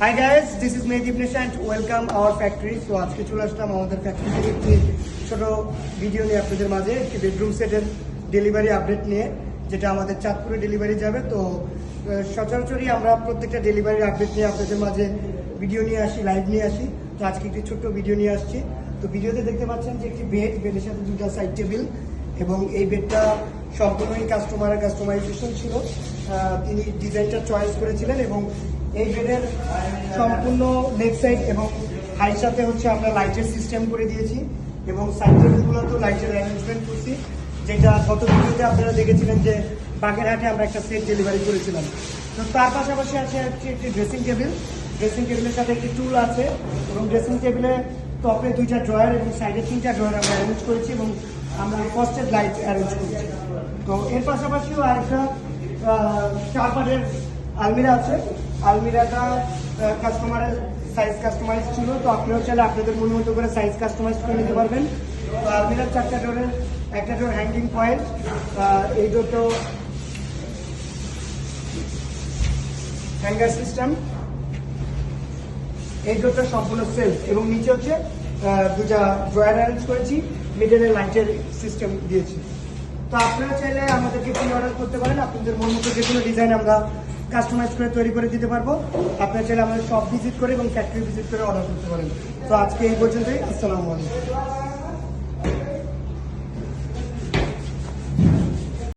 Hi guys, this is Mehdi Ibn and welcome our factory. So আজকে চলে আসলাম আমাদের factory থেকে একটি ছোট ভিডিও নিয়ে আপনাদের মাঝে একটি বেডরুম সেটের ডেলিভারি আপডেট নিয়ে, যেটা আমাদের চাঁদপুরে ডেলিভারি যাবে। তো সচরাচরই আমরা প্রত্যেকটা ডেলিভারির আপডেট নিয়ে আপনাদের মাঝে ভিডিও নিয়ে আসি, লাইভ নিয়ে আসি। তো আজকে একটি ছোট্ট ভিডিও নিয়ে আসছি। তো ভিডিওতে দেখতে পাচ্ছেন যে একটি বেডের সাথে দুটো সাইড টেবিল, এবং এই বেডটা সম্পূর্ণই কাস্টমাইজেশন ছিল। তিনি ডিজাইনটা চয়েস করেছিলেন এবং এই বেডের সম্পূর্ণ লেগ সাইড এবং হাই সাথে হচ্ছে আমরা লাইটের সিস্টেম করে দিয়েছি, এবং সাইড টেবিলগুলোতেও লাইটের অ্যারেঞ্জমেন্ট করছি, যেটা গত ভিডিওতে আপনারা দেখেছিলেন যে বাগেরহাটে আমরা একটা সেট ডেলিভারি করেছিলাম। তো তার পাশাপাশি আছে একটি ড্রেসিং টেবিলের সাথে একটি টুল আছে, এবং ড্রেসিং টেবিলে টপে দুইটা ড্রয়ার এবং সাইডে তিনটা ড্রয়ার আমরা অ্যারেঞ্জ করেছি, এবং আমরা ফার্স্টেড লাইট অ্যারেঞ্জ করেছি। তো এর পাশাপাশিও আরেকটা 4 পাটের আলমিরা আছে। আলমিরাটা কাস্টমারের সাইজ কাস্টমাইজ ছিল, তো আপনিও চাইলে আপনাদের মন মতো করে সাইজ কাস্টমাইজ করে নিতে পারবেন। তো আলমিরার 4টা ডোরের একটা ডোর হ্যাঙ্গিং পয়েন্ট, এই দুটো হ্যাঙ্গার সিস্টেম, এই দুটো সম্পূর্ণ সেলফ, এবং নিচে হচ্ছে দুটা ড্রয়ার অ্যারেঞ্জ করেছি, মিডলে লাইটের সিস্টেম দিয়েছি। তো আপনারা চাইলে আমাদেরকে প্রি অর্ডার করতে পারেন, আপনাদের মন মতো যে কোনো ডিজাইন আমরা কাস্টমাইজ করে তৈরি করে দিতে পারবো। আপনারা চাইলে আমাদের শপ ভিজিট করে এবং ফ্যাক্টরি ভিজিট করে অর্ডার করতে পারেন। তো আজকে এই পর্যন্তই। আসসালামু আলাইকুম।